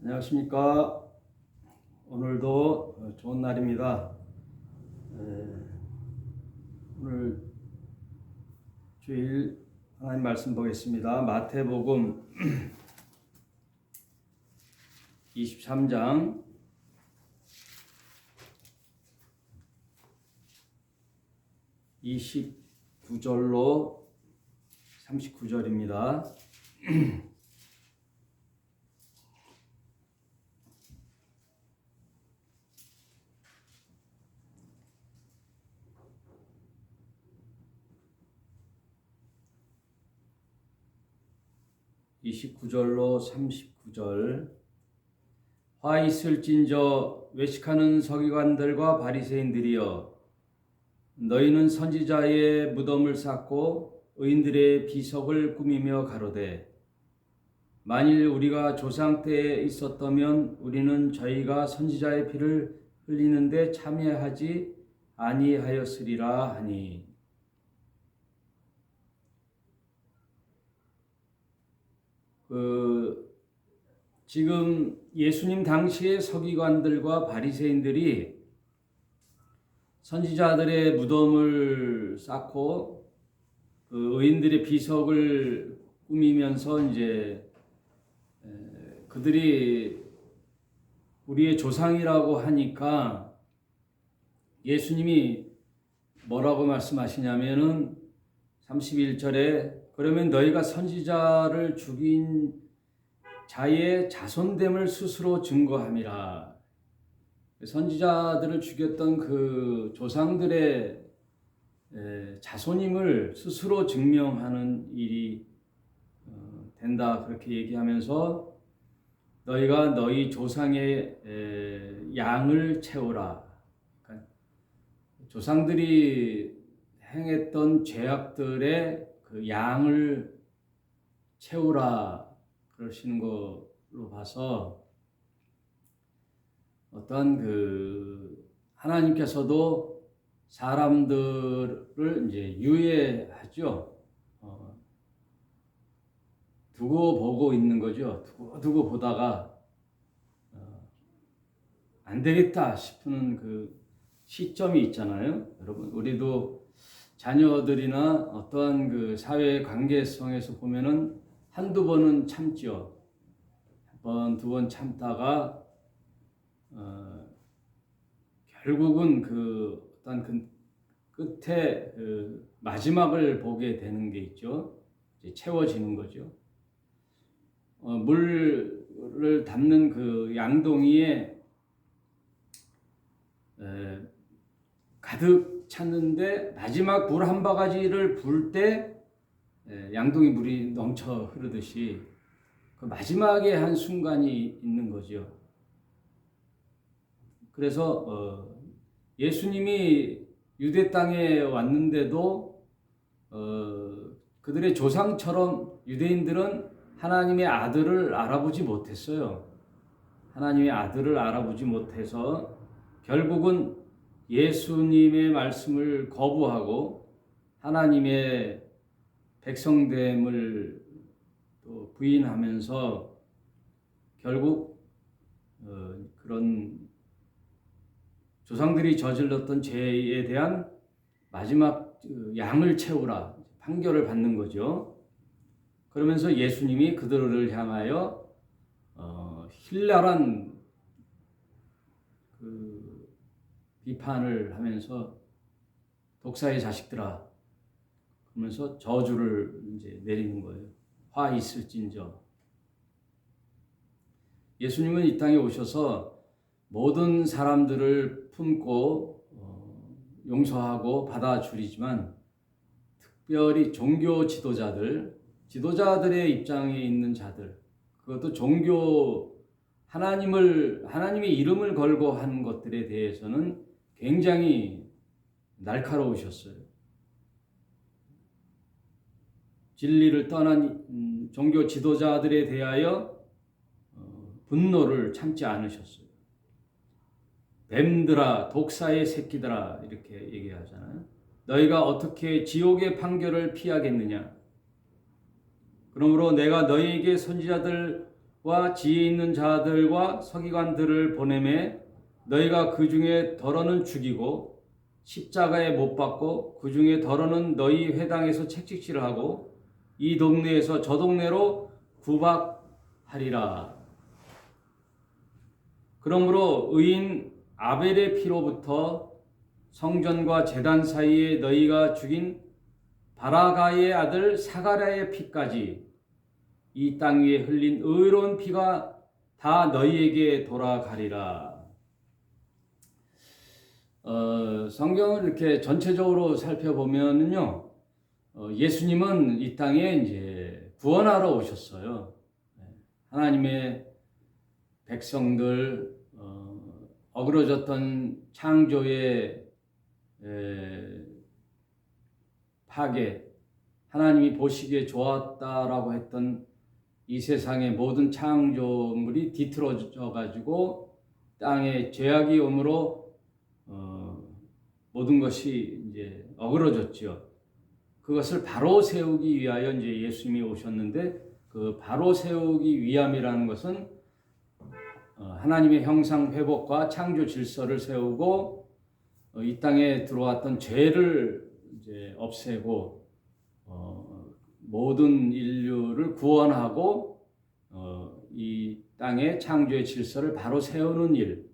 안녕하십니까. 오늘도 좋은 날입니다. 오늘 주일 하나님 말씀 보겠습니다. 마태복음 23장 29절로 39절입니다. (29절로) 39절. 화 있을진저 외식하는 서기관들과 바리새인들이여, 너희는 선지자의 무덤을 쌓고 의인들의 비석을 꾸미며 가로되, 만일 우리가 조상 때에 있었다면 우리는 저희가 선지자의 피를 흘리는데 참여하지 아니하였으리라 하니. 지금 예수님 당시의 서기관들과 바리새인들이 선지자들의 무덤을 쌓고 의인들의 비석을 꾸미면서 이제 그들이 우리의 조상이라고 하니까 예수님이 뭐라고 말씀하시냐면은 31절에 그러면 너희가 선지자를 죽인 자의 자손됨을 스스로 증거함이라. 선지자들을 죽였던 그 조상들의 자손임을 스스로 증명하는 일이 된다, 그렇게 얘기하면서 너희가 너희 조상의 양을 채우라. 그러니까 조상들이 행했던 죄악들의 그 양을 채우라 그러시는 걸로 봐서, 어떤 하나님께서도 사람들을 이제 유예하죠. 두고 보고 있는 거죠. 두고 보다가 안 되겠다 싶은 그 시점이 있잖아요. 여러분, 우리도 자녀들이나 어떠한 그 사회 관계성에서 보면은 한두 번은 참죠. 한 번, 두 번 참다가 결국은 어떤 끝에 마지막을 보게 되는 게 있죠. 이제 채워지는 거죠. 물을 담는 그 양동이에 가득 찼는데 마지막 물 한 바가지를 부을 때 양동이 물이 넘쳐 흐르듯이 그 마지막에 한 순간이 있는 거죠. 그래서 예수님이 유대 땅에 왔는데도 그들의 조상처럼 유대인들은 하나님의 아들을 알아보지 못했어요. 하나님의 아들을 알아보지 못해서 결국은 예수님의 말씀을 거부하고 하나님의 백성됨을 또 부인하면서 결국 그런 조상들이 저질렀던 죄에 대한 마지막 양을 채우라 판결을 받는 거죠. 그러면서 예수님이 그들을 향하여 신랄한 비판을 하면서 독사의 자식들아 그러면서 저주를 이제 내리는 거예요. 화 있을진저. 예수님은 이 땅에 오셔서 모든 사람들을 품고 용서하고 받아주리지만 특별히 종교 지도자들의 입장에 있는 자들, 그것도 하나님의 이름을 걸고 하는 것들에 대해서는 굉장히 날카로우셨어요. 진리를 떠난 종교 지도자들에 대하여 분노를 참지 않으셨어요. 뱀들아, 독사의 새끼들아, 이렇게 얘기하잖아요. 너희가 어떻게 지옥의 판결을 피하겠느냐? 그러므로 내가 너희에게 선지자들과 지혜 있는 자들과 서기관들을 보내매 너희가 그 중에 더러는 죽이고 십자가에 못 박고 그 중에 더러는 너희 회당에서 채찍질을 하고 이 동네에서 저 동네로 구박하리라. 그러므로 의인 아벨의 피로부터 성전과 제단 사이에 너희가 죽인 바라가의 아들 사가랴의 피까지 이 땅 위에 흘린 의로운 피가 다 너희에게 돌아가리라. 성경을 이렇게 전체적으로 살펴보면요, 예수님은 이 땅에 이제 구원하러 오셨어요. 하나님의 백성들, 어그러졌던 창조의 파괴, 하나님이 보시기에 좋았다라고 했던 이 세상의 모든 창조물이 뒤틀어져 가지고 땅에 죄악이 오므로 모든 것이 이제 어그러졌죠. 그것을 바로 세우기 위하여 이제 예수님이 오셨는데, 그 바로 세우기 위함이라는 것은 하나님의 형상 회복과 창조 질서를 세우고 이 땅에 들어왔던 죄를 이제 없애고 모든 인류를 구원하고 이 땅의 창조의 질서를 바로 세우는 일,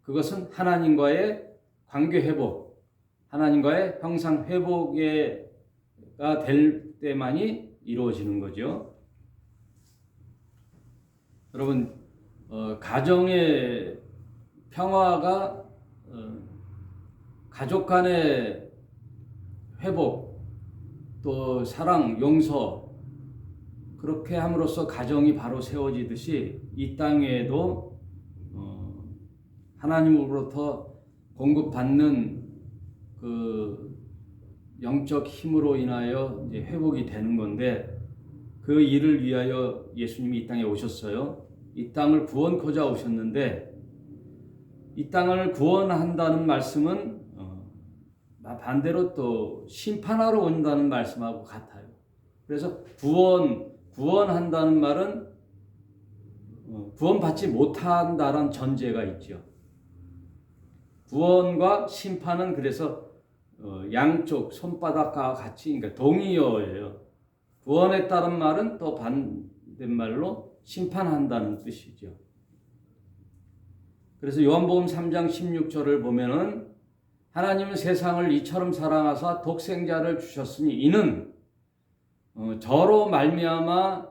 그것은 하나님과의 관계 회복, 하나님과의 형상 회복가 될 때만이 이루어지는 거죠. 여러분, 가정의 평화가 가족 간의 회복, 또 사랑, 용서, 그렇게 함으로써 가정이 바로 세워지듯이 이 땅에도 하나님으로부터 공급받는 그 영적 힘으로 인하여 이제 회복이 되는 건데, 그 일을 위하여 예수님이 이 땅에 오셨어요. 이 땅을 구원코자 오셨는데, 이 땅을 구원한다는 말씀은 반대로 또 심판하러 온다는 말씀하고 같아요. 그래서 구원한다는 말은 구원받지 못한다는 전제가 있죠. 구원과 심판은 그래서 양쪽 손바닥과 같이, 그러니까 동의어예요. 구원했다는 말은 또 반대말로 심판한다는 뜻이죠. 그래서 요한복음 3장 16절을 보면은 하나님은 세상을 이처럼 사랑하사 독생자를 주셨으니 이는 저로 말미암아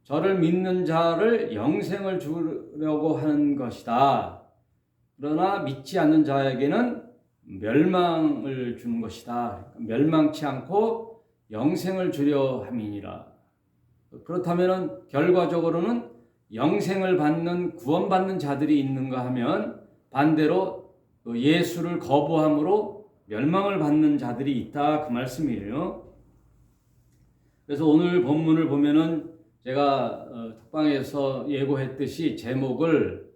저를 믿는 자를 영생을 주려고 하는 것이다. 그러나 믿지 않는 자에게는 멸망을 주는 것이다. 멸망치 않고 영생을 주려 함이니라. 그렇다면 결과적으로는 영생을 받는, 구원받는 자들이 있는가 하면 반대로 예수를 거부함으로 멸망을 받는 자들이 있다, 그 말씀이에요. 그래서 오늘 본문을 보면은 제가 톡방에서 예고했듯이 제목을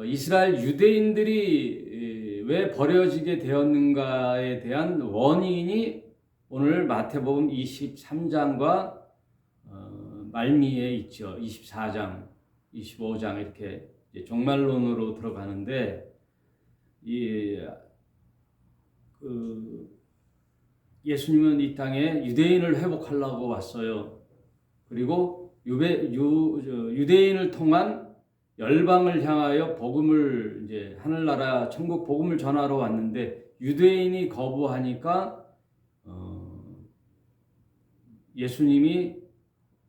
이스라엘 유대인들이 왜 버려지게 되었는가에 대한 원인이 오늘 마태복음 23장과 말미에 있죠. 24장, 25장 이렇게 종말론으로 들어가는데, 예수님은 이 땅에 유대인을 회복하려고 왔어요. 그리고 유대인을 통한 열방을 향하여 복음을, 이제 하늘나라 천국 복음을 전하러 왔는데, 유대인이 거부하니까 예수님이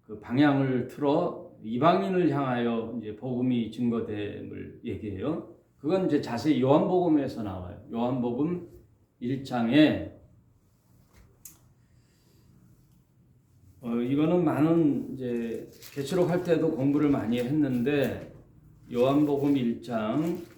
그 방향을 틀어 이방인을 향하여 이제 복음이 증거됨을 얘기해요. 그건 이제 자세히 요한복음에서 나와요. 요한복음 1장에 이거는 많은 이제 계시록 할 때도 공부를 많이 했는데, 요한복음 1장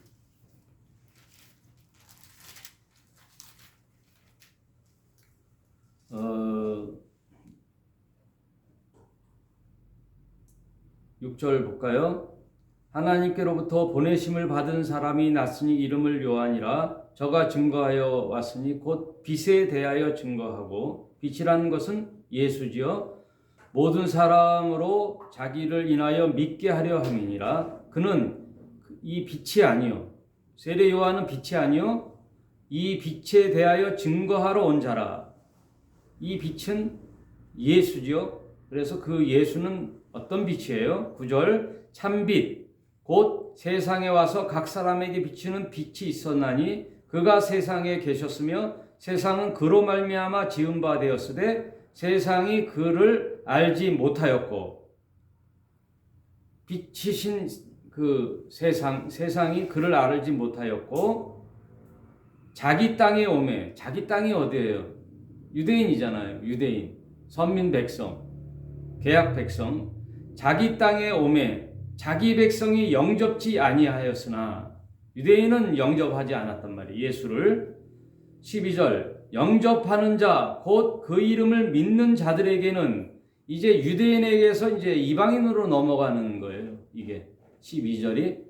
6절 볼까요? 하나님께로부터 보내심을 받은 사람이 났으니 이름을 요한이라. 저가 증거하여 왔으니 곧 빛에 대하여 증거하고, 빛이라는 것은 예수지요. 모든 사람으로 자기를 인하여 믿게 하려 함이니라. 그는 이 빛이 아니요 세례 요한은 빛이 아니요 이 빛에 대하여 증거하러 온 자라. 이 빛은 예수죠. 그래서 그 예수는 어떤 빛이에요? 9절 참빛 곧 세상에 와서 각 사람에게 비치는 빛이 있었나니 그가 세상에 계셨으며 세상은 그로 말미암아 지은 바 되었으되 세상이 그를 알지 못하였고. 빛이신 그 세상이 그를 알지 못하였고. 자기 땅에 오매. 자기 땅이 어디예요? 유대인이잖아요. 유대인, 선민 백성, 계약 백성. 자기 땅에 오매 자기 백성이 영접지 아니하였으나. 유대인은 영접하지 않았단 말이에요, 예수를. 12절 영접하는 자 곧 그 이름을 믿는 자들에게는. 이제 유대인에게서 이제 이방인으로 넘어가는 거예요. 이게 12절이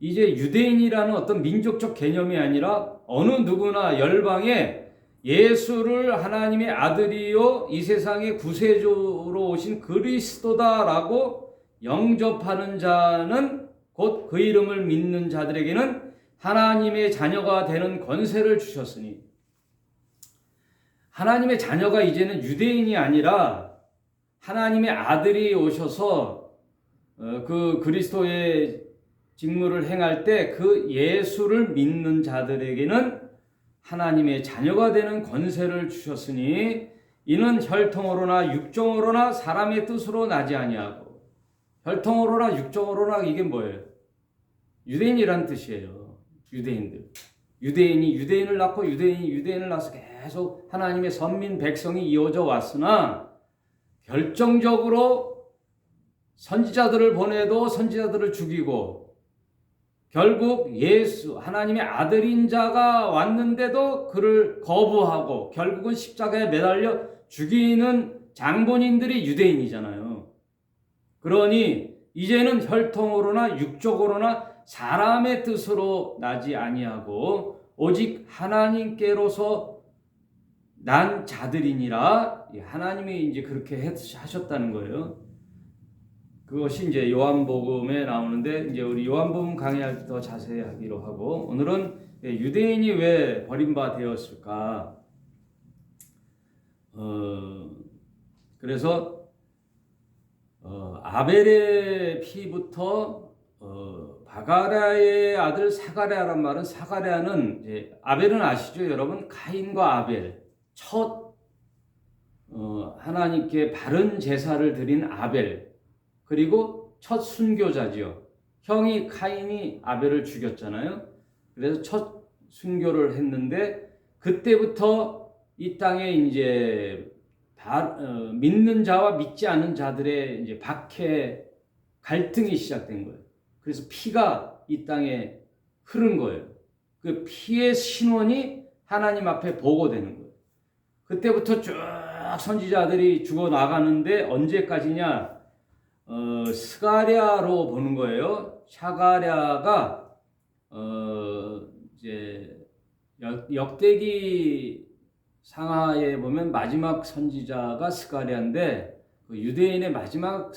이제 유대인이라는 어떤 민족적 개념이 아니라 어느 누구나 열방에 예수를 하나님의 아들이요 이 세상의 구세주로 오신 그리스도다라고 영접하는 자는 곧 그 이름을 믿는 자들에게는 하나님의 자녀가 되는 권세를 주셨으니. 하나님의 자녀가 이제는 유대인이 아니라 하나님의 아들이 오셔서 그 그리스도의 직무를 행할 때 그 예수를 믿는 자들에게는 하나님의 자녀가 되는 권세를 주셨으니 이는 혈통으로나 육종으로나 사람의 뜻으로 나지 아니하고. 혈통으로나 육종으로나 이게 뭐예요? 유대인이란 뜻이에요. 유대인들. 유대인이 유대인을 낳고 유대인이 유대인을 낳아서 계속 하나님의 선민 백성이 이어져 왔으나 결정적으로 선지자들을 보내도 선지자들을 죽이고 결국 예수 하나님의 아들인 자가 왔는데도 그를 거부하고 결국은 십자가에 매달려 죽이는 장본인들이 유대인이잖아요. 그러니 이제는 혈통으로나 육적으로나 사람의 뜻으로 나지 아니하고 오직 하나님께로서 난 자들이니라. 하나님이 이제 그렇게 하셨다는 거예요. 그것이 이제 요한복음에 나오는데 이제 우리 요한복음 강의할 때 더 자세히 하기로 하고, 오늘은 유대인이 왜 버림받았을까? 그래서 아벨의 피부터 바가랴의 아들 사가랴란 말은, 사가랴는 이제 아벨은 아시죠, 여러분? 가인과 아벨, 첫 하나님께 바른 제사를 드린 아벨, 그리고 첫 순교자지요. 형이 카인이 아벨을 죽였잖아요. 그래서 첫 순교를 했는데 그때부터 이 땅에 이제 믿는 자와 믿지 않는 자들의 이제 박해 갈등이 시작된 거예요. 그래서 피가 이 땅에 흐른 거예요. 그 피의 신원이 하나님 앞에 보고되는 거예요. 그때부터 쭉 선지자들이 죽어 나가는데 언제까지냐? 스가랴로 보는 거예요. 사가랴가 이제 역대기 상하에 보면 마지막 선지자가 스가랴인데 그 유대인의 마지막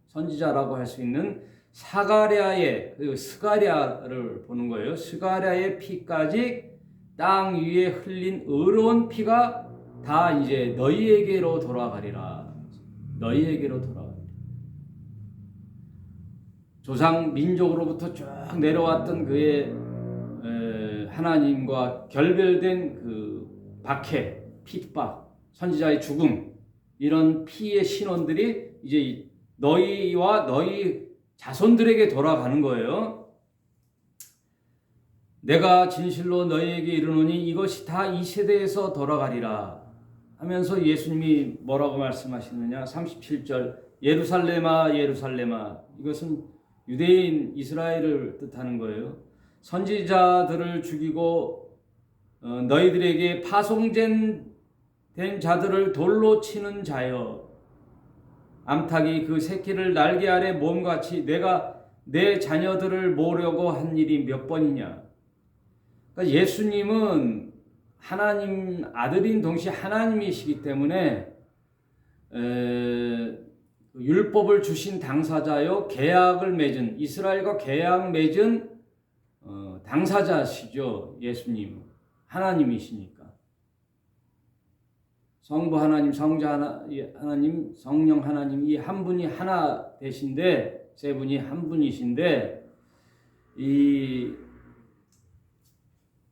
선지자라고 할 수 있는 사가랴의 그 스가랴를 보는 거예요. 스가랴의 피까지 땅 위에 흘린 의로운 피가 다 이제 너희에게로 돌아가리라. 너희에게로 돌아가리라. 조상 민족으로부터 쭉 내려왔던 그의 하나님과 결별된 그 박해, 핍박, 선지자의 죽음, 이런 피의 신원들이 이제 너희와 너희 자손들에게 돌아가는 거예요. 내가 진실로 너희에게 이르노니 이것이 다 이 세대에서 돌아가리라 하면서 예수님이 뭐라고 말씀하시느냐? 37절 예루살렘아 예루살렘아, 이것은 유대인 이스라엘을 뜻하는 거예요. 선지자들을 죽이고 너희들에게 파송된 자들을 돌로 치는 자여, 암탉이 그 새끼를 날개 아래 몸같이 내가 내 자녀들을 모으려고 한 일이 몇 번이냐. 그러니까 예수님은 하나님 아들인 동시에 하나님이시기 때문에 율법을 주신 당사자요 계약을 맺은 이스라엘과 계약 맺은 당사자시죠. 예수님 하나님이시니까 성부 하나님, 성자 하나님, 성령 하나님 이 한 분이 하나 되신데 세 분이 한 분이신데 이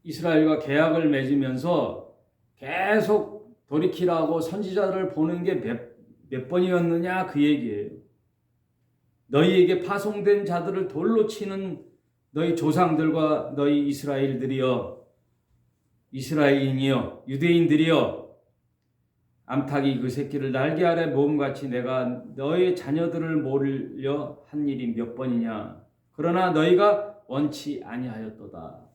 이스라엘과 계약을 맺으면서 계속 돌이키라고 선지자를 보낸 게 몇 번이었느냐 그 얘기예요. 너희에게 파송된 자들을 돌로 치는 너희 조상들과 너희 이스라엘들이여 이스라엘인이여 유대인들이여 암탉이 그 새끼를 날개 아래 모음같이 내가 너희 자녀들을 모으려 한 일이 몇 번이냐 그러나 너희가 원치 아니하였도다.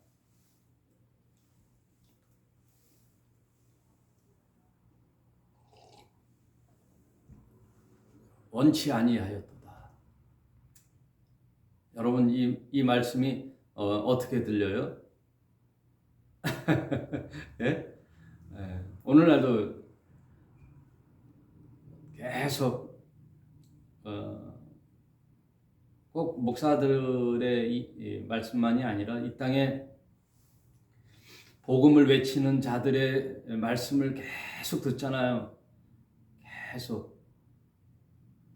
원치 아니하였도다. 여러분 이 말씀이 어떻게 들려요? 네? 오늘날도 계속 꼭 목사들의 이 말씀만이 아니라 이 땅에 복음을 외치는 자들의 말씀을 계속 듣잖아요. 계속.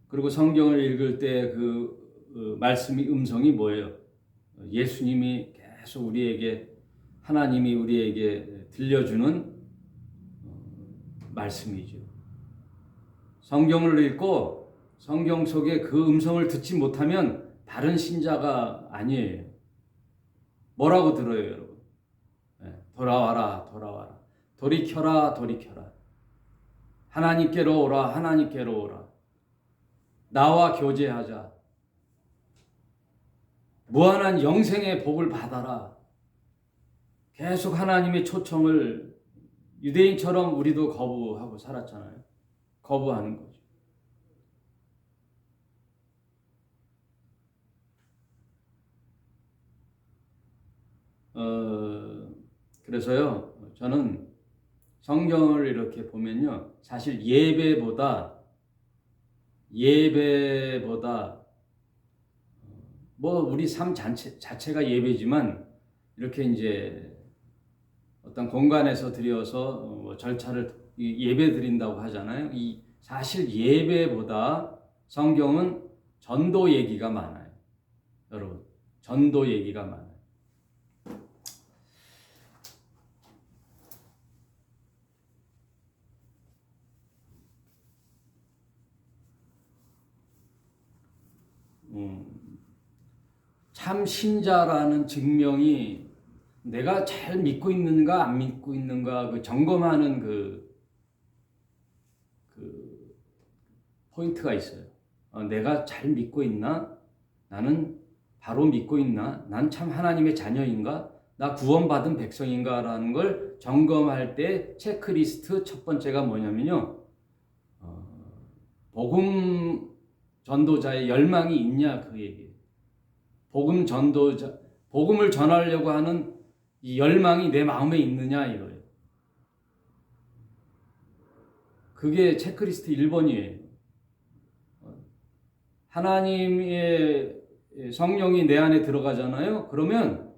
그리고 성경을 읽을 때 그 말씀이 음성이 뭐예요? 예수님이 계속 우리에게 하나님이 우리에게 들려주는 말씀이죠. 성경을 읽고 성경 속에 그 음성을 듣지 못하면 바른 신자가 아니에요. 뭐라고 들어요, 여러분? 돌아와라, 돌아와라. 돌이켜라, 돌이켜라. 하나님께로 오라, 하나님께로 오라. 나와 교제하자. 무한한 영생의 복을 받아라. 계속 하나님의 초청을 유대인처럼 우리도 거부하고 살았잖아요. 거부하는 거죠. 그래서요, 저는 성경을 이렇게 보면요, 사실 예배보다 뭐 우리 삶 자체가 예배지만 이렇게 이제 어떤 공간에서 드려서 절차를 예배 드린다고 하잖아요. 이 사실 예배보다 성경은 전도 얘기가 많아요. 여러분, 전도 얘기가 많아요. 참 신자라는 증명이 내가 잘 믿고 있는가 안 믿고 있는가 그 점검하는 그 포인트가 있어요. 내가 잘 믿고 있나? 나는 바로 믿고 있나? 난 참 하나님의 자녀인가? 나 구원받은 백성인가라는 걸 점검할 때 체크리스트 첫 번째가 뭐냐면요. 복음 전도자의 열망이 있냐 그 얘기예요. 복음 전도자, 복음을 전하려고 하는 이 열망이 내 마음에 있느냐 이거예요. 그게 체크리스트 1번이에요. 하나님의 성령이 내 안에 들어가잖아요. 그러면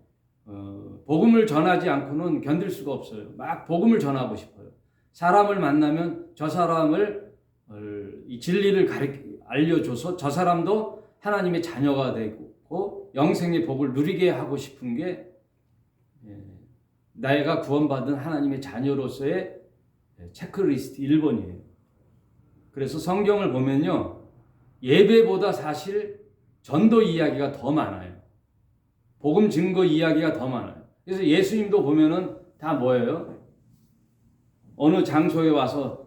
복음을 전하지 않고는 견딜 수가 없어요. 막 복음을 전하고 싶어요. 사람을 만나면 저 사람을 이 진리를 알려줘서 저 사람도 하나님의 자녀가 되고 영생의 복을 누리게 하고 싶은 게 내가 구원받은 하나님의 자녀로서의 체크리스트 1번이에요. 그래서 성경을 보면요. 예배보다 사실 전도 이야기가 더 많아요. 복음 증거 이야기가 더 많아요. 그래서 예수님도 보면은 다 뭐예요? 어느 장소에 와서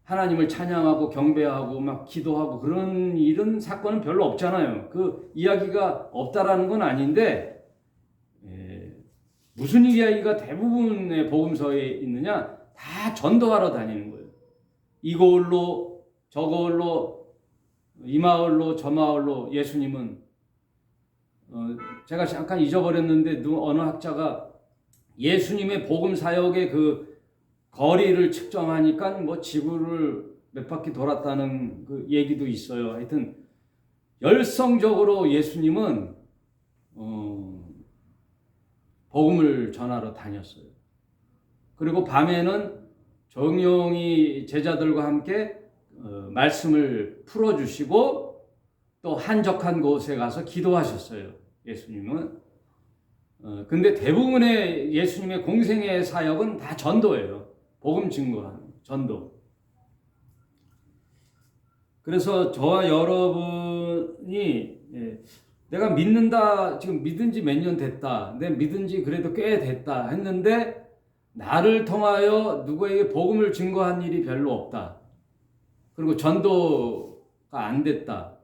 하나님을 찬양하고 경배하고 막 기도하고 그런 이런 사건은 별로 없잖아요. 그 이야기가 없다라는 건 아닌데 무슨 이야기가 대부분의 복음서에 있느냐? 다 전도하러 다니는 거예요. 이 고을로 저 고을로 이 마을로 저 마을로 예수님은 제가 잠깐 잊어버렸는데 어느 학자가 예수님의 복음 사역의 그 거리를 측정하니까 뭐 지구를 몇 바퀴 돌았다는 그 얘기도 있어요. 하여튼 열성적으로 예수님은 복음을 전하러 다녔어요. 그리고 밤에는 정용히 제자들과 함께 말씀을 풀어주시고 또 한적한 곳에 가서 기도하셨어요. 예수님은. 근데 대부분의 예수님의 공생의 사역은 다 전도예요. 복음 증거하는 전도. 그래서 저와 여러분이 내가 믿는다, 지금 믿은 지 몇 년 됐다, 내 믿은 지 그래도 꽤 됐다 했는데 나를 통하여 누구에게 복음을 증거한 일이 별로 없다. 그리고 전도가 안 됐다.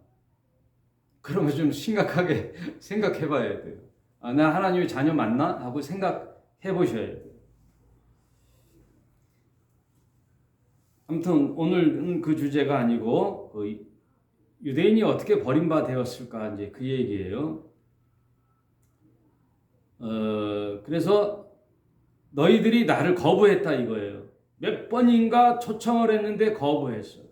그러면 좀 심각하게 생각해 봐야 돼요. 나 하나님의 자녀 맞나? 하고 생각해 보셔야 돼요. 아무튼 오늘은 그 주제가 아니고 유대인이 어떻게 버림받았을까 이제 그 얘기예요. 그래서 너희들이 나를 거부했다 이거예요. 몇 번인가 초청을 했는데 거부했어요.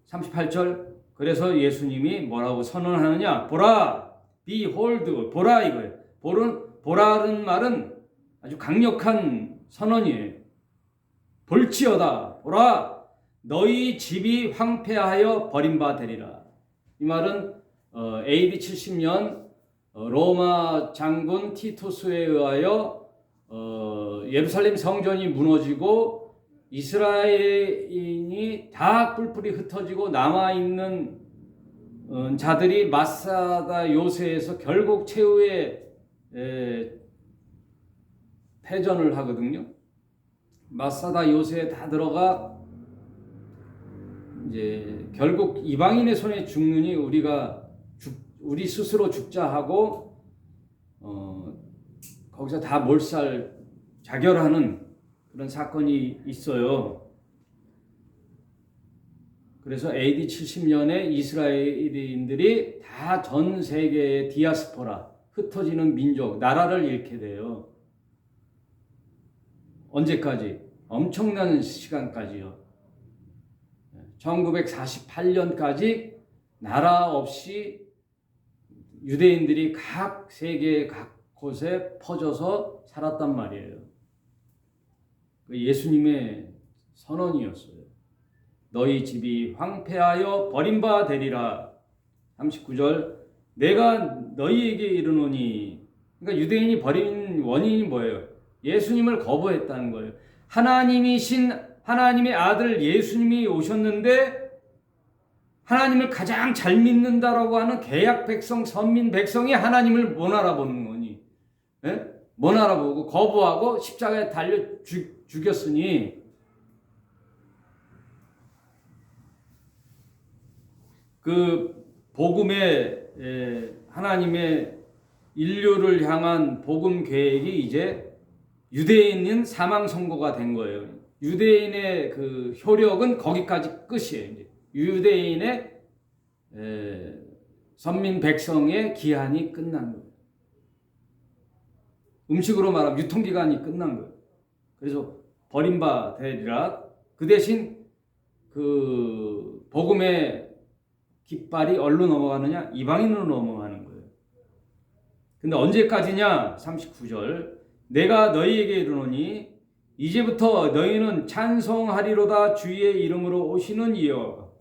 38절. 그래서 예수님이 뭐라고 선언하느냐? 보라, behold, 보라 이거예요. 보라는 말은 아주 강력한 선언이에요. 볼지어다, 보라, 너희 집이 황폐하여 버림받으리라. 이 말은 AD 70년 로마 장군 티투스에 의하여 예루살렘 성전이 무너지고 이스라엘인이 다 뿔뿔이 흩어지고 남아있는 자들이 마사다 요새에서 결국 최후의 패전을 하거든요. 마사다 요새에 다 들어가 이제 결국 이방인의 손에 죽느니 우리 스스로 죽자 하고 거기서 다 몰살 자결하는 그런 사건이 있어요. 그래서 AD 70년에 이스라엘인들이 다 전 세계의 디아스포라, 흩어지는 민족, 나라를 잃게 돼요. 언제까지? 엄청난 시간까지요. 1948년까지 나라 없이 유대인들이 각 세계 각 곳에 퍼져서 살았단 말이에요. 예수님의 선언이었어요. 너희 집이 황폐하여 버림받으리라. 39절. 내가 너희에게 이르노니. 그러니까 유대인이 버린 원인이 뭐예요? 예수님을 거부했다는 거예요. 하나님이신 하나님의 아들 예수님이 오셨는데 하나님을 가장 잘 믿는다라고 하는 개약 백성, 선민 백성이 하나님을 못 알아보는 거니. 예? 못 알아보고 거부하고 십자가에 달려 죽였으니 그 복음의 하나님의 인류를 향한 복음 계획이 이제 유대인은 사망 선고가 된 거예요. 유대인의 그 효력은 거기까지 끝이에요. 이제 유대인의 선민 백성의 기한이 끝난 거예요. 음식으로 말하면 유통기간이 끝난 거예요. 그래서 버림받으리라. 그 대신 그 복음의 깃발이 어디로 넘어가느냐? 이방인으로 넘어가는 거예요. 근데 언제까지냐? 39절. 내가 너희에게 이르노니 이제부터 너희는 찬송하리로다 주의 이름으로 오시는 이여.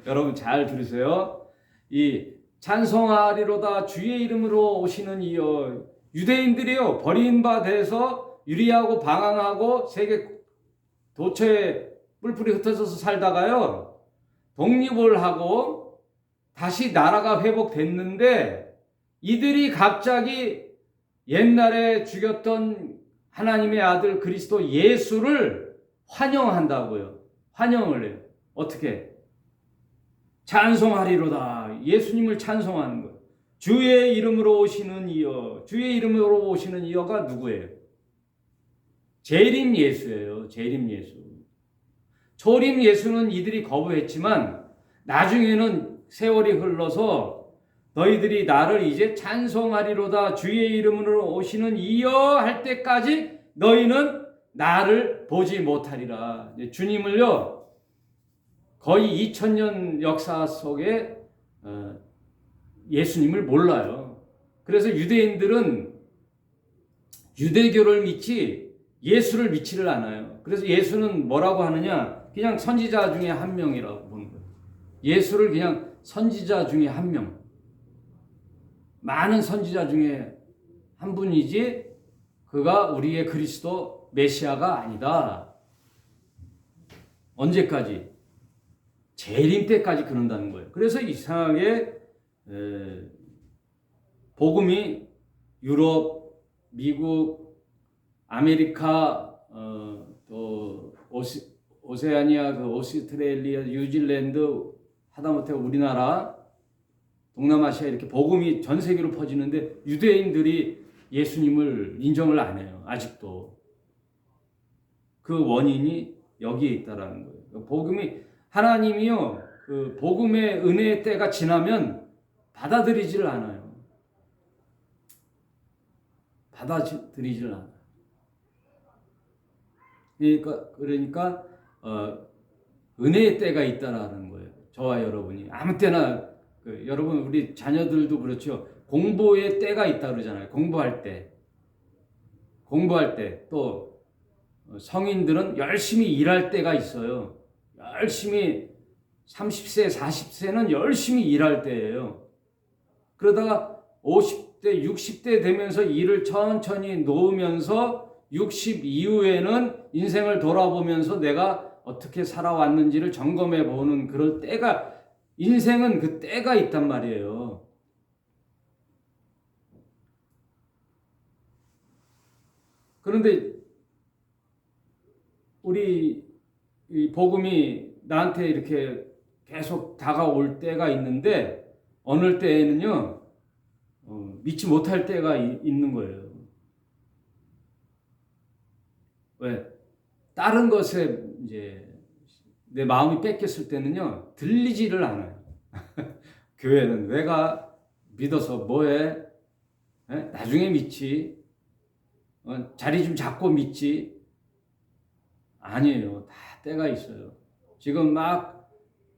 여러분 잘 들으세요. 이 찬송하리로다 주의 이름으로 오시는 이여. 유대인들이요, 버림받아서 유리하고 방황하고 세계 도처에 뿔뿔이 흩어져서 살다가요, 독립을 하고 다시 나라가 회복됐는데 이들이 갑자기 옛날에 죽였던 하나님의 아들 그리스도 예수를 환영한다고요. 환영을 해요. 어떻게? 찬송하리로다. 예수님을 찬송하는 거예요. 주의 이름으로 오시는 이여. 주의 이름으로 오시는 이여가 누구예요? 재림 예수예요. 재림 예수. 초림 예수는 이들이 거부했지만 나중에는 세월이 흘러서 너희들이 나를 이제 찬송하리로다 주의 이름으로 오시는 이여 할 때까지 너희는 나를 보지 못하리라. 주님을요, 거의 2000년 역사 속에 예수님을 몰라요. 그래서 유대인들은 유대교를 믿지 예수를 믿지를 않아요. 그래서 예수는 뭐라고 하느냐? 그냥 선지자 중에 한 명이라고 보는 거예요. 예수를 그냥 선지자 중에 한 명. 많은 선지자 중에 한 분이지 그가 우리의 그리스도 메시아가 아니다. 언제까지? 재림 때까지 그런다는 거예요. 그래서 이상하게 복음이 유럽, 미국, 아메리카, 또 오세아니아, 그 오스트레일리아, 뉴질랜드, 하다못해 우리나라, 동남아시아 이렇게 복음이 전 세계로 퍼지는데 유대인들이 예수님을 인정을 안 해요. 아직도. 그 원인이 여기에 있다라는 거예요. 복음이 하나님이요, 그 복음의 은혜의 때가 지나면 받아들이지를 않아요. 받아들이지를 않아요. 그러니까 은혜의 때가 있다라는 거예요. 저와 여러분이 아무 때나 여러분 우리 자녀들도 그렇죠. 공부의 때가 있다 그러잖아요. 공부할 때 또 성인들은 열심히 일할 때가 있어요. 열심히 30세, 40세는 열심히 일할 때예요. 그러다가 50대, 60대 되면서 일을 천천히 놓으면서 60 이후에는 인생을 돌아보면서 내가 어떻게 살아왔는지를 점검해 보는 그런 때가, 인생은 그 때가 있단 말이에요. 그런데 우리 이 복음이 나한테 이렇게 계속 다가올 때가 있는데 어느 때에는요 믿지 못할 때가 있는 거예요. 왜? 다른 것에 이제 내 마음이 뺏겼을 때는요 들리지를 않아요. 교회는 왜가? 믿어서 뭐해? 나중에 믿지. 자리 좀 잡고 믿지. 아니에요. 다 때가 있어요. 지금 막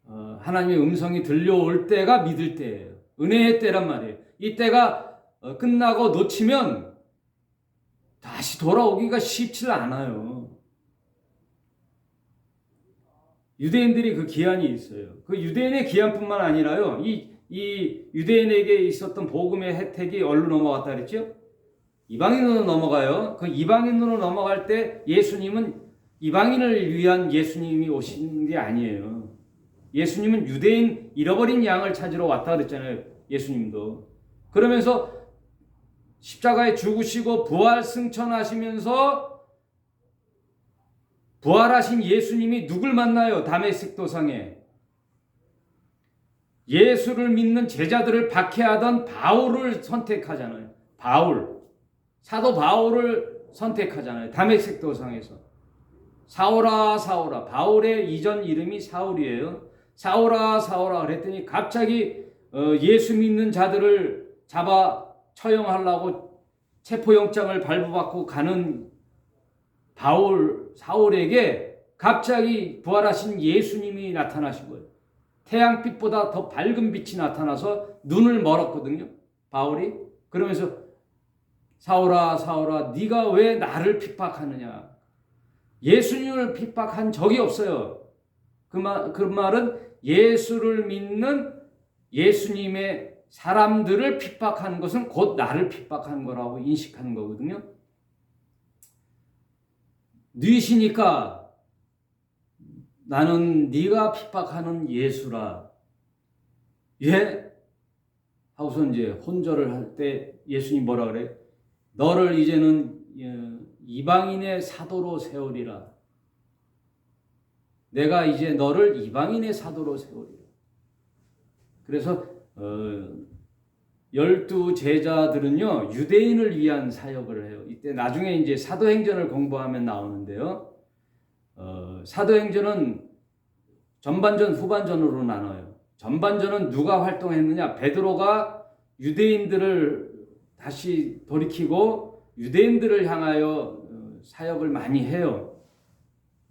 하나님의 음성이 들려올 때가 믿을 때예요. 은혜의 때란 말이에요. 이 때가 끝나고 놓치면 다시 돌아오기가 쉽지 않아요. 유대인들이 그 기한이 있어요. 그 유대인의 기한뿐만 아니라요. 이 유대인에게 있었던 복음의 혜택이 어디로 넘어갔다 그랬죠? 이방인으로 넘어가요. 그 이방인으로 넘어갈 때 예수님은 이방인을 위한 예수님이 오신 게 아니에요. 예수님은 유대인 잃어버린 양을 찾으러 왔다 그랬잖아요. 예수님도. 그러면서 십자가에 죽으시고 부활 승천하시면서 부활하신 예수님이 누굴 만나요? 다메섹 도상에. 예수를 믿는 제자들을 박해하던 바울을 선택하잖아요. 사도 바울을 선택하잖아요. 다메섹 도상에서. 사울아 사울아. 바울의 이전 이름이 사울이에요. 사울아 사울아 그랬더니 갑자기 예수 믿는 자들을 잡아 처형하려고 체포영장을 발부받고 가는 사울에게 갑자기 부활하신 예수님이 나타나신 거예요. 태양빛보다 더 밝은 빛이 나타나서 눈을 멀었거든요. 바울이. 그러면서 사울아 사울아 네가 왜 나를 핍박하느냐. 예수님을 핍박한 적이 없어요. 그 말은 예수를 믿는 예수님의 사람들을 핍박하는 것은 곧 나를 핍박하는 거라고 인식하는 거거든요. 뉘시니까 나는 네가 핍박하는 예수라. 예? 하고서 이제 혼절을 할 때 예수님 뭐라 그래? 너를 이제는 이방인의 사도로 세우리라. 내가 이제 너를 이방인의 사도로 세우리라. 그래서 12 제자들은요 유대인을 위한 사역을 해요. 이때 나중에 이제 사도행전을 공부하면 나오는데요. 사도행전은 전반전 후반전으로 나눠요. 전반전은 누가 활동했느냐? 베드로가 유대인들을 다시 돌이키고 유대인들을 향하여 사역을 많이 해요.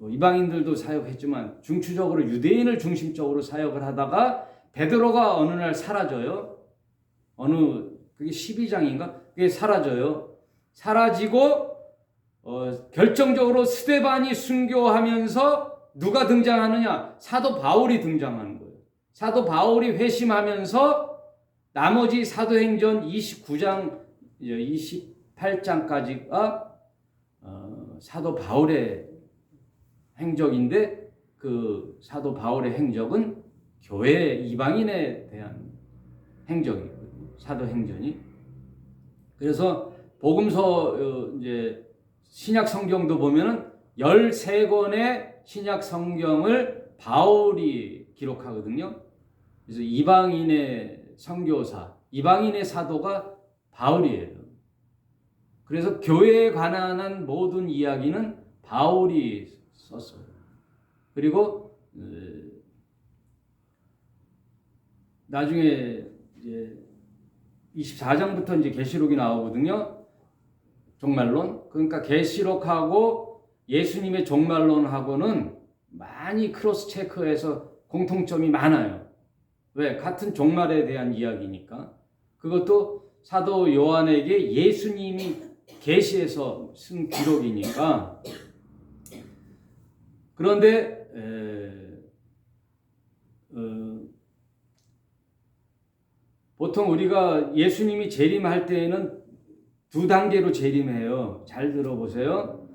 이방인들도 사역했지만 중추적으로 유대인을 중심적으로 사역을 하다가 베드로가 어느 날 사라져요. 그게 12장인가? 그게 사라져요. 사라지고 결정적으로 스데반이 순교하면서 누가 등장하느냐? 사도 바울이 등장하는 거예요. 사도 바울이 회심하면서 나머지 사도행전 29장, 28장까지가 사도 바울의 행적인데 그 사도 바울의 행적은 교회 이방인에 대한 행적이거든요. 사도행전이. 그래서 복음서 이제 신약 성경도 보면은 13권의 신약 성경을 바울이 기록하거든요. 그래서 이방인의 선교사, 이방인의 사도가 바울이에요. 그래서 교회에 관한 모든 이야기는 바울이 썼어요. 그리고 나중에 이제 24장부터 이제 계시록이 나오거든요. 종말론. 그러니까 계시록하고 예수님의 종말론하고는 많이 크로스 체크해서 공통점이 많아요. 왜? 같은 종말에 대한 이야기니까. 그것도 사도 요한에게 예수님이 계시해서 쓴 기록이니까. 그런데 보통 우리가 예수님이 재림할 때에는 두 단계로 재림해요. 잘 들어보세요.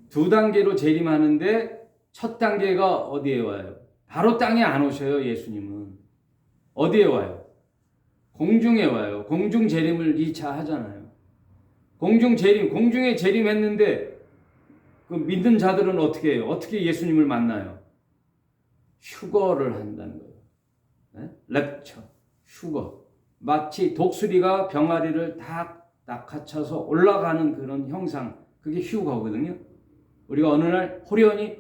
두 단계로 재림하는데 첫 단계가 어디에 와요? 바로 땅에 안 오셔요. 예수님은. 어디에 와요? 공중에 와요. 공중 재림을 2차 하잖아요. 공중 재림, 공중에 재림했는데 그 믿는 자들은 어떻게 해요? 어떻게 예수님을 만나요? 휴거를 한다는 거예요. 네? 랩처, 휴거. 마치 독수리가 병아리를 다 낚아쳐서 올라가는 그런 형상, 그게 휴거거든요. 우리가 어느 날 호련히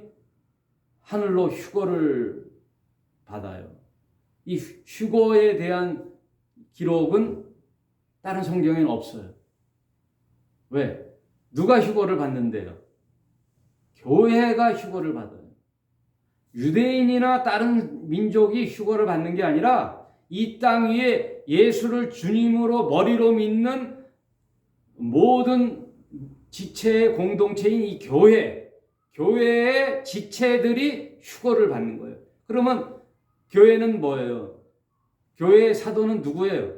하늘로 휴거를 받아요. 이 휴거에 대한 기록은 다른 성경에는 없어요. 왜? 누가 휴거를 받는데요? 교회가 휴거를 받아요. 유대인이나 다른 민족이 휴거를 받는 게 아니라 이 땅 위에 예수를 주님으로 머리로 믿는 모든 지체의 공동체인 이 교회의 지체들이 휴거를 받는 거예요. 그러면 교회는 뭐예요? 교회의 사도는 누구예요?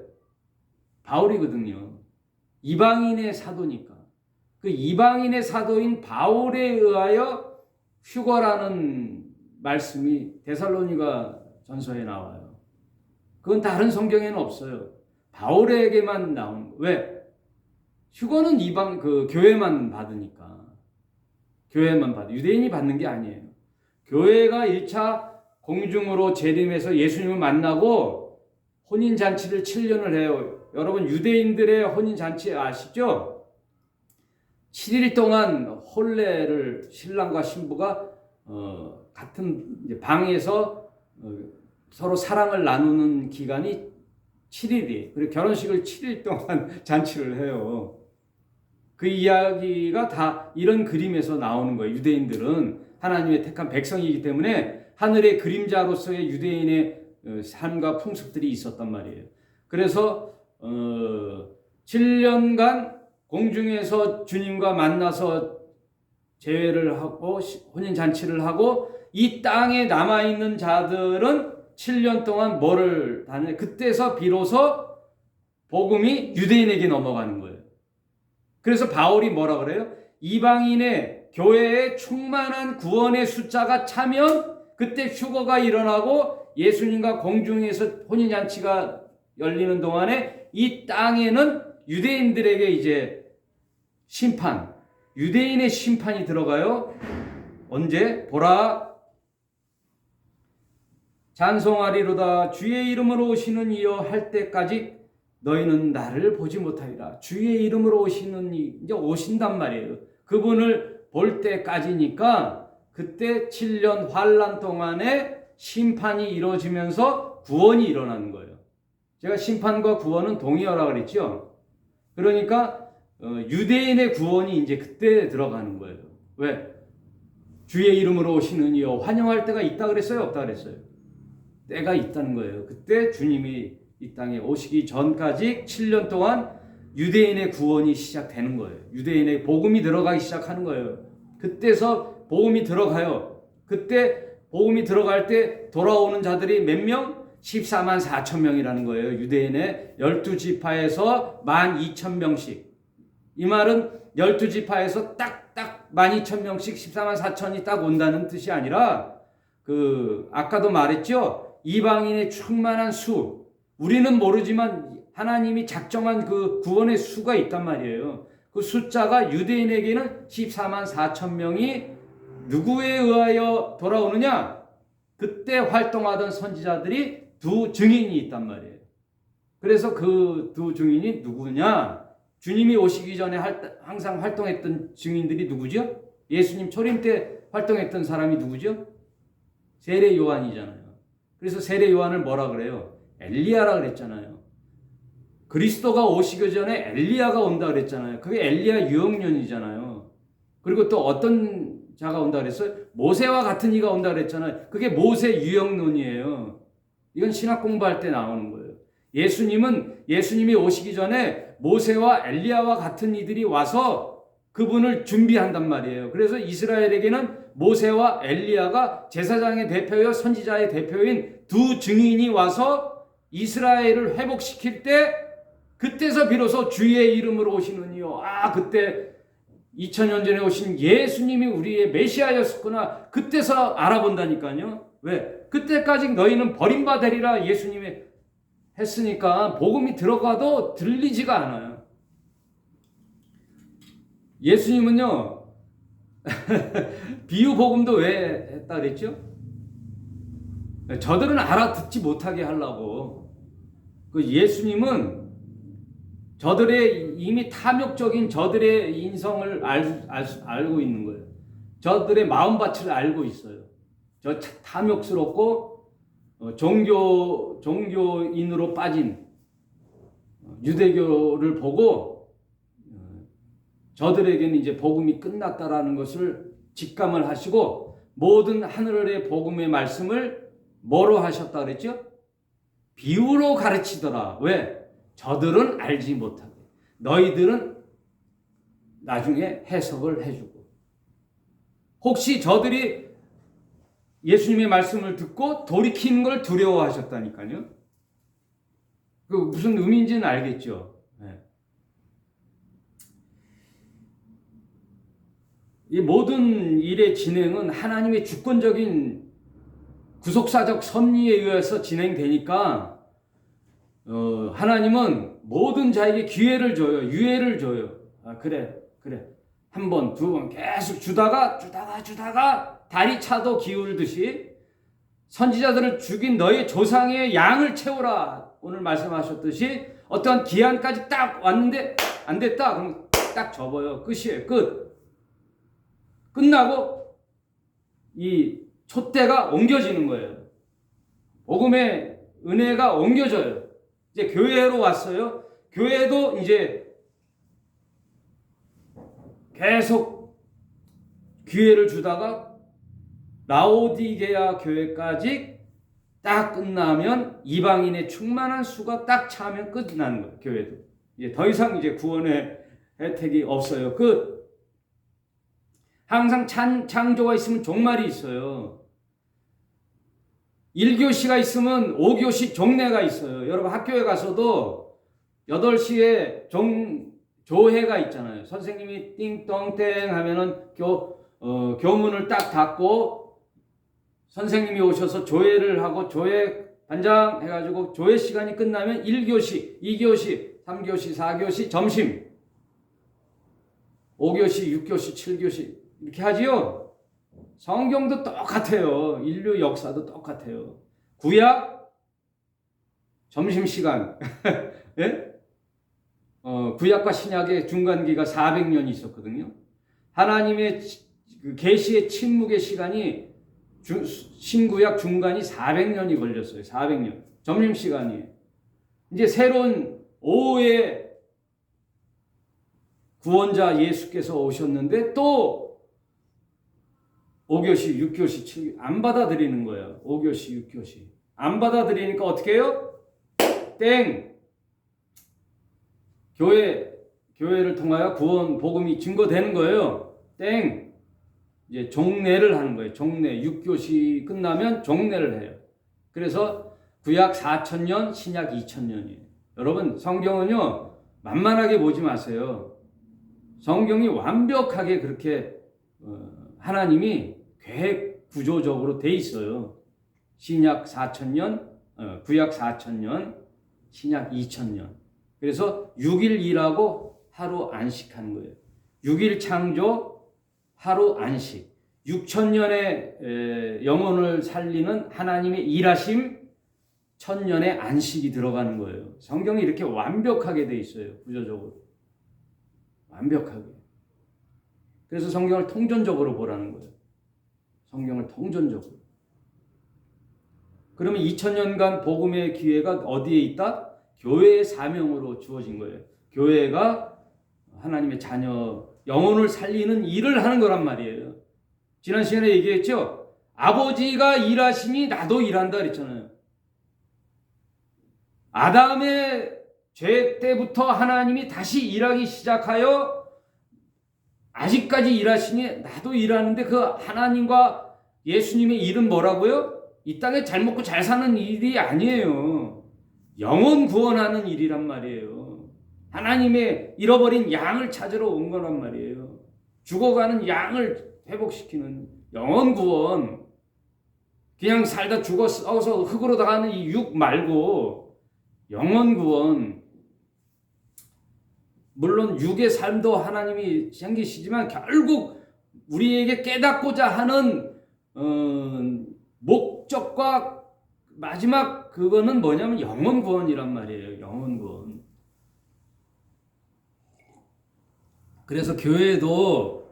바울이거든요. 이방인의 사도니까. 그 이방인의 사도인 바울에 의하여 휴거라는 말씀이 데살로니가 전서에 나와요. 그건 다른 성경에는 없어요. 바울에게만 나오는 거예요. 왜? 휴거는 교회만 받으니까. 교회만 받아. 유대인이 받는 게 아니에요. 교회가 1차 공중으로 재림해서 예수님을 만나고 혼인잔치를 7년을 해요. 여러분 유대인들의 혼인잔치 아시죠? 7일 동안 혼례를 신랑과 신부가 같은 방에서 서로 사랑을 나누는 기간이 7일이에요. 그리고 결혼식을 7일 동안 잔치를 해요. 그 이야기가 다 이런 그림에서 나오는 거예요. 유대인들은 하나님의 택한 백성이기 때문에 하늘의 그림자로서의 유대인의 삶과 풍습들이 있었단 말이에요. 그래서 7년간 공중에서 주님과 만나서 재회를 하고 혼인잔치를 하고 이 땅에 남아있는 자들은 7년 동안 뭐를 다녀? 그때서 비로소 복음이 유대인에게 넘어가는 거예요. 그래서 바울이 뭐라 그래요? 이방인의 교회에 충만한 구원의 숫자가 차면 그때 휴거가 일어나고 예수님과 공중에서 혼인잔치가 열리는 동안에 이 땅에는 유대인들에게 이제 유대인의 심판이 들어가요. 언제? 보라, 찬송하리로다 주의 이름으로 오시는 이여 할 때까지 너희는 나를 보지 못하리라. 주의 이름으로 오시는 이제 오신단 말이에요. 그분을 볼 때까지니까 그때 7년 환란 동안에 심판이 이루어지면서 구원이 일어나는 거예요. 제가 심판과 구원은 동의어라고 그랬죠. 그러니까 유대인의 구원이 이제 그때 들어가는 거예요. 왜? 주의 이름으로 오시는 이여 환영할 때가 있다 그랬어요? 없다 그랬어요? 때가 있다는 거예요. 그때 주님이 이 땅에 오시기 전까지 7년 동안 유대인의 구원이 시작되는 거예요. 유대인의 복음이 들어가기 시작하는 거예요. 그때서 복음이 들어가요. 그때 복음이 들어갈 때 돌아오는 자들이 몇 명? 14만 4천 명이라는 거예요. 유대인의 12지파에서 12,000명씩. 이 말은 12지파에서 딱딱 12,000명씩 14만 4천이 딱 온다는 뜻이 아니라 아까도 말했죠. 이방인의 충만한 수. 우리는 모르지만 하나님이 작정한 그 구원의 수가 있단 말이에요. 그 숫자가 유대인에게는 14만 4천 명이 누구에 의하여 돌아오느냐? 그때 활동하던 선지자들이 두 증인이 있단 말이에요. 그래서 그 두 증인이 누구냐? 주님이 오시기 전에 항상 활동했던 증인들이 누구죠? 예수님 초림 때 활동했던 사람이 누구죠? 세례 요한이잖아요. 그래서 세례 요한을 뭐라 그래요? 엘리야라 그랬잖아요. 그리스도가 오시기 전에 엘리야가 온다 그랬잖아요. 그게 엘리야 유형론이잖아요. 그리고 또 어떤 자가 온다 그랬어요? 모세와 같은 이가 온다 그랬잖아요. 그게 모세 유형론이에요. 이건 신학 공부할 때 나오는 거예요. 예수님이 오시기 전에 모세와 엘리야와 같은 이들이 와서 그분을 준비한단 말이에요. 그래서 이스라엘에게는 모세와 엘리야가 제사장의 대표요 선지자의 대표인 두 증인이 와서 이스라엘을 회복시킬 때 그때서 비로소 주의 이름으로 오시는 이요. 그때 2000년 전에 오신 예수님이 우리의 메시아였었구나. 그때서 알아본다니까요. 왜? 그때까지 너희는 버림받으리라 예수님이 했으니까 복음이 들어가도 들리지가 않아요. 예수님은요. 비유 복음도 왜 했다 그랬죠? 저들은 알아듣지 못하게 하려고. 그 예수님은 저들의 이미 탐욕적인 저들의 인성을 알고 있는 거예요. 저들의 마음밭을 알고 있어요. 저 탐욕스럽고 종교인으로 빠진 유대교를 보고 저들에게는 이제 복음이 끝났다라는 것을 직감을 하시고 모든 하늘의 복음의 말씀을 뭐로 하셨다 그랬죠? 비유로 가르치더라. 왜? 저들은 알지 못하게. 너희들은 나중에 해석을 해주고. 혹시 저들이 예수님의 말씀을 듣고 돌이키는 걸 두려워하셨다니까요. 그 무슨 의미인지는 알겠죠. 네. 이 모든 일의 진행은 하나님의 주권적인 구속사적 섭리에 의해서 진행되니까 하나님은 모든 자에게 기회를 줘요. 유예를 줘요. 그래. 한 번, 두 번 계속 주다가 다리 차도 기울듯이 선지자들을 죽인 너의 조상의 양을 채우라. 오늘 말씀하셨듯이 어떤 기한까지 딱 왔는데 안 됐다. 그럼 딱 접어요. 끝이에요. 끝. 끝나고 이 촛대가 옮겨지는 거예요. 복음의 은혜가 옮겨져요. 이제 교회로 왔어요. 교회도 이제 계속 기회를 주다가 라오디게아 교회까지 딱 끝나면 이방인의 충만한 수가 딱 차면 끝나는 거예요. 교회도 이제 더 이상 이제 구원의 혜택이 없어요. 끝. 항상 창조가 있으면 종말이 있어요. 1교시가 있으면 5교시 종례가 있어요. 여러분 학교에 가서도 8시에 조회가 있잖아요. 선생님이 띵똥땡 하면은 교문을 딱 닫고 선생님이 오셔서 조회를 하고 조회 반장 해가지고 조회 시간이 끝나면 1교시, 2교시, 3교시, 4교시 점심 5교시, 6교시, 7교시 이렇게 하지요. 성경도 똑같아요. 인류 역사도 똑같아요. 구약 점심시간 예? 구약과 신약의 중간기가 400년이 있었거든요. 하나님의 계시의 침묵의 시간이 신구약 중간이 400년이 걸렸어요. 400년. 점심시간이에요. 이제 새로운 오후에 구원자 예수께서 오셨는데 또 5교시, 6교시, 7교시 안 받아들이는 거예요. 5교시, 6교시. 안 받아들이니까 어떻게 해요? 땡! 교회를 통하여 구원, 복음이 증거되는 거예요. 땡! 이제 종례를 하는 거예요. 종례. 6교시 끝나면 종례를 해요. 그래서 구약 4,000년, 신약 2,000년이에요. 여러분, 성경은요, 만만하게 보지 마세요. 성경이 완벽하게 그렇게 하나님이 계획 구조적으로 돼 있어요. 신약 4,000년, 구약 4,000년, 신약 2,000년. 그래서 6일 일하고 하루 안식하는 거예요. 6일 창조, 하루 안식. 6,000년의 영혼을 살리는 하나님의 일하심, 1,000년의 안식이 들어가는 거예요. 성경이 이렇게 완벽하게 돼 있어요. 구조적으로. 완벽하게. 그래서 성경을 통전적으로 보라는 거예요. 성경을 통전적으로. 그러면 2000년간 복음의 기회가 어디에 있다? 교회의 사명으로 주어진 거예요. 교회가 하나님의 자녀, 영혼을 살리는 일을 하는 거란 말이에요. 지난 시간에 얘기했죠? 아버지가 일하시니 나도 일한다 그랬잖아요. 아담의 죄 때부터 하나님이 다시 일하기 시작하여 아직까지 일하시니 나도 일하는데 그 하나님과 예수님의 일은 뭐라고요? 이 땅에 잘 먹고 잘 사는 일이 아니에요. 영혼 구원하는 일이란 말이에요. 하나님의 잃어버린 양을 찾으러 온 거란 말이에요. 죽어가는 양을 회복시키는 영혼 구원. 그냥 살다 죽어 썩어서 흙으로 나가는 이 육 말고 영혼 구원. 물론 육의 삶도 하나님이 생기시지만 결국 우리에게 깨닫고자 하는 목적과 마지막 그거는 뭐냐면 영혼 구원이란 말이에요. 영혼 구원. 그래서 교회도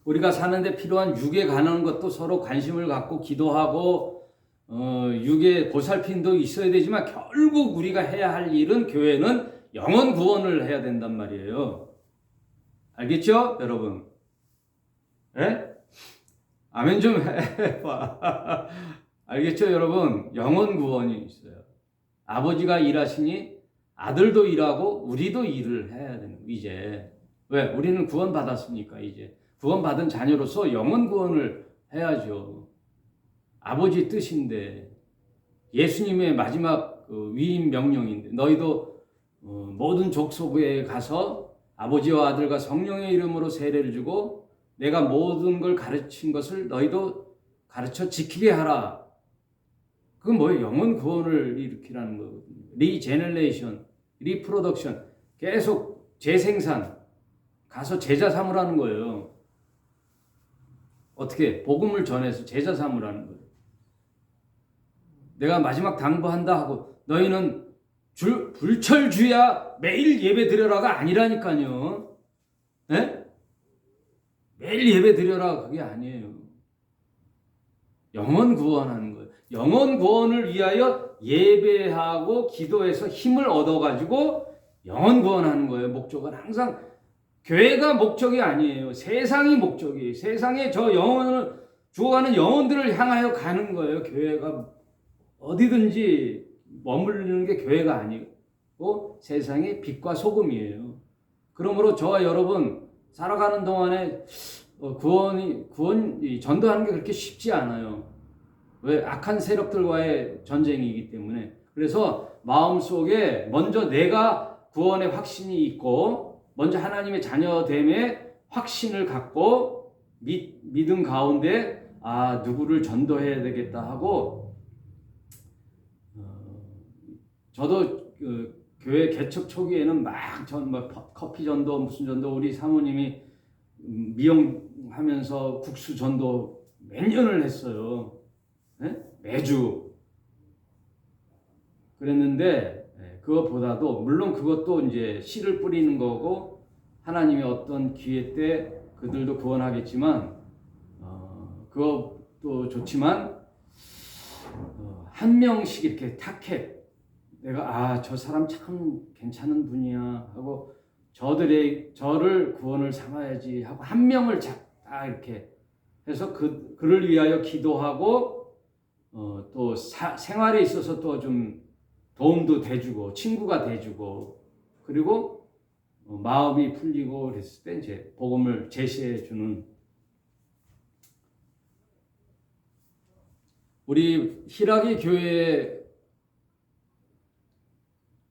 우리가 사는데 필요한 육에 관한 것도 서로 관심을 갖고 기도하고 육의 보살핌도 있어야 되지만 결국 우리가 해야 할 일은 교회는 영혼 구원을 해야 된단 말이에요. 알겠죠, 여러분? 예? 아멘 좀 해봐. 알겠죠, 여러분? 영혼 구원이 있어요. 아버지가 일하시니 아들도 일하고 우리도 일을 해야 되는 거예요, 이제. 왜? 우리는 구원 받았으니까, 이제. 구원 받은 자녀로서 영혼 구원을 해야죠. 아버지 뜻인데, 예수님의 마지막 위임 명령인데, 너희도 모든 족속에 가서 아버지와 아들과 성령의 이름으로 세례를 주고 내가 모든 걸 가르친 것을 너희도 가르쳐 지키게 하라. 그건 뭐예요? 영혼 구원을 일으키라는 거거든요. 리제너레이션, 리프로덕션, 계속 재생산, 가서 제자 삼으라는 거예요. 어떻게? 복음을 전해서 제자 삼으라는 거예요. 내가 마지막 당부한다 하고 너희는 불철주야 매일 예배 드려라가 아니라니까요. 네? 매일 예배 드려라 그게 아니에요. 영혼 구원하는 거예요. 영혼 구원을 위하여 예배하고 기도해서 힘을 얻어가지고 영혼 구원하는 거예요. 목적은 항상 교회가 목적이 아니에요. 세상이 목적이에요. 세상에 저 영혼을 죽어가는 영혼들을 향하여 가는 거예요. 교회가 어디든지 머무르는 게 교회가 아니고 세상의 빛과 소금이에요. 그러므로 저와 여러분 살아가는 동안에 전도하는 게 그렇게 쉽지 않아요. 왜? 악한 세력들과의 전쟁이기 때문에. 그래서 마음속에 먼저 내가 구원의 확신이 있고 먼저 하나님의 자녀됨의 확신을 갖고 믿음 가운데 누구를 전도해야 되겠다 하고 저도 교회 개척 초기에는 막 커피 전도 무슨 전도 우리 사모님이 미용하면서 국수 전도 몇 년을 했어요. 네? 매주 그랬는데 그것보다도 물론 그것도 이제 씨를 뿌리는 거고 하나님의 어떤 기회 때 그들도 구원하겠지만 그것도 좋지만 한 명씩 이렇게 타켓 내가 저 사람 참 괜찮은 분이야 하고 저를 구원을 삼아야지 하고 한 명을 다 이렇게 해서 그를 위하여 기도하고 또 생활에 있어서 또 좀 도움도 돼주고 친구가 돼주고 그리고 마음이 풀리고 그랬을 때 이제 복음을 제시해 주는 우리 희락이 교회에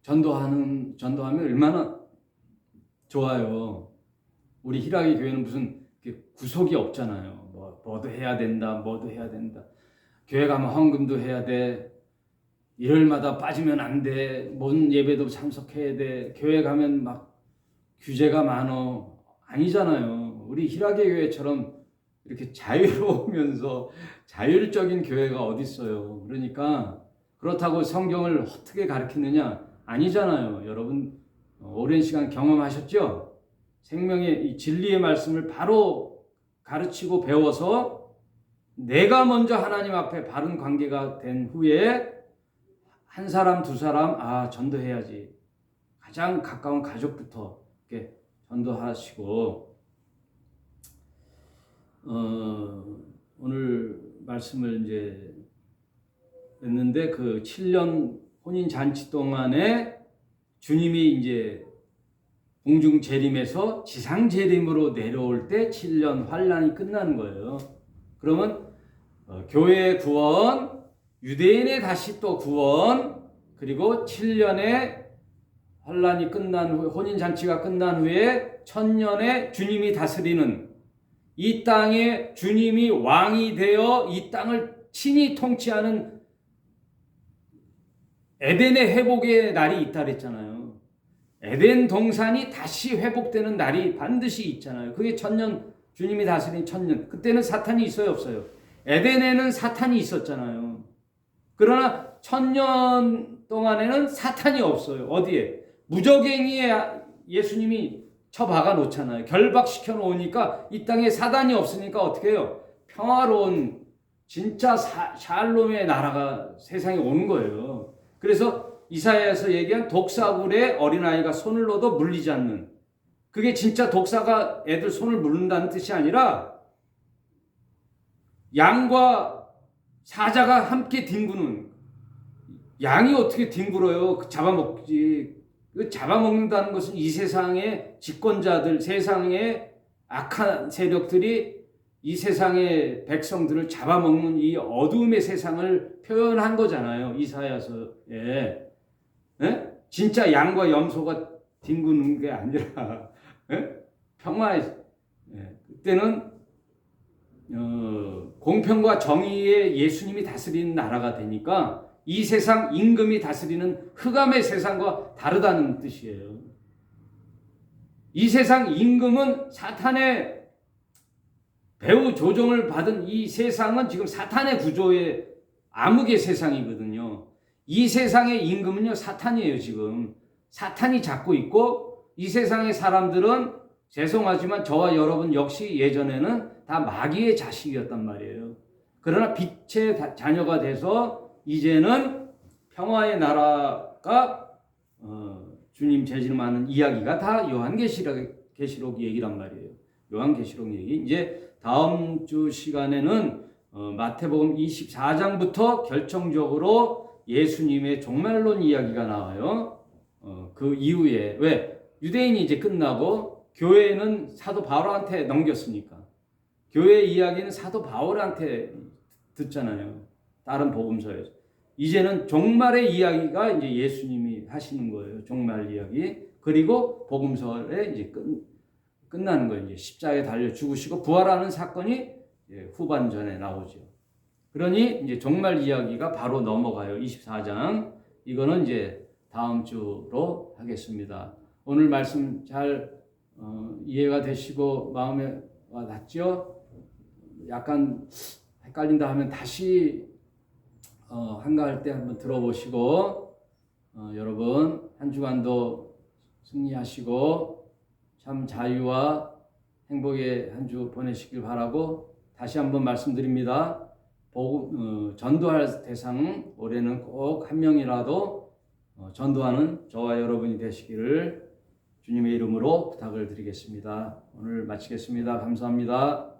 전도하면 얼마나 좋아요. 우리 희락이 교회는 무슨 구속이 없잖아요. 뭐도 해야 된다, 뭐도 해야 된다. 교회 가면 헌금도 해야 돼. 일요일마다 빠지면 안 돼. 뭔 예배도 참석해야 돼. 교회 가면 막 규제가 많어. 아니잖아요. 우리 희락의 교회처럼 이렇게 자유로우면서 자율적인 교회가 어디 있어요. 그러니까 그렇다고 성경을 어떻게 가르치느냐? 아니잖아요. 여러분 오랜 시간 경험하셨죠? 생명의 이 진리의 말씀을 바로 가르치고 배워서 내가 먼저 하나님 앞에 바른 관계가 된 후에 한 사람 두 사람 전도해야지. 가장 가까운 가족부터 이렇게 전도하시고 오늘 말씀을 이제 했는데 그 7년 혼인 잔치 동안에 주님이 이제 공중 재림에서 지상 재림으로 내려올 때 7년 환란이 끝나는 거예요. 그러면 교회의 구원, 유대인의 다시 또 구원, 그리고 7년의 환란이 끝난 후 혼인 잔치가 끝난 후에 1000년에 주님이 다스리는 이 땅에 주님이 왕이 되어 이 땅을 친히 통치하는 에덴의 회복의 날이 있다 그랬잖아요. 에덴 동산이 다시 회복되는 날이 반드시 있잖아요. 그게 1000년 주님이 다스린 1000년. 그때는 사탄이 있어요, 없어요? 에덴에는 사탄이 있었잖아요. 그러나 1000년 동안에는 사탄이 없어요. 어디에? 무적행위에 예수님이 쳐박아 놓잖아요. 결박시켜 놓으니까 이 땅에 사단이 없으니까 어떻게 해요? 평화로운 진짜 샬롬의 나라가 세상에 오는 거예요. 그래서 이사야에서 얘기한 독사굴에 어린아이가 손을 넣어도 물리지 않는, 그게 진짜 독사가 애들 손을 물는다는 뜻이 아니라 양과 사자가 함께 뒹구는, 양이 어떻게 뒹굴어요? 잡아먹지. 잡아먹는다는 것은 이 세상의 집권자들, 세상의 악한 세력들이 이 세상의 백성들을 잡아먹는 이 어둠의 세상을 표현한 거잖아요. 이사야서에. 예? 진짜 양과 염소가 뒹구는 게 아니라 평화의, 그때는 공평과 정의의 예수님이 다스리는 나라가 되니까 이 세상 임금이 다스리는 흑암의 세상과 다르다는 뜻이에요. 이 세상 임금은 사탄의 배후 조종을 받은 이 세상은 지금 사탄의 구조의 암흑의 세상이거든요. 이 세상의 임금은요, 사탄이에요. 지금 사탄이 잡고 있고, 이 세상의 사람들은 죄송하지만 저와 여러분 역시 예전에는 다 마귀의 자식이었단 말이에요. 그러나 빛의 자녀가 돼서 이제는 평화의 나라가 주님 재림하는 이야기가 다 요한계시록 얘기란 말이에요. 요한계시록 얘기. 이제 다음 주 시간에는 마태복음 24장부터 결정적으로 예수님의 종말론 이야기가 나와요. 그 이후에 왜 유대인이 이제 끝나고 교회는 사도 바울한테 넘겼으니까 교회 이야기는 사도 바울한테 듣잖아요. 다른 복음서에서. 이제는 종말의 이야기가 이제 예수님이 하시는 거예요. 종말 이야기. 그리고 복음서에 이제 끝나는 거예요. 이제 십자가에 달려 죽으시고 부활하는 사건이 후반전에 나오죠. 그러니 이제 종말 이야기가 바로 넘어가요. 24장. 이거는 이제 다음 주로 하겠습니다. 오늘 말씀 잘 이해가 되시고 마음에 와 닿죠? 약간 헷갈린다 하면 다시 한가할 때 한번 들어보시고 여러분 한 주간도 승리하시고 참 자유와 행복의 한 주 보내시길 바라고 다시 한번 말씀드립니다. 전도할 대상은 올해는 꼭 한 명이라도 전도하는 저와 여러분이 되시기를 주님의 이름으로 부탁을 드리겠습니다. 오늘 마치겠습니다. 감사합니다.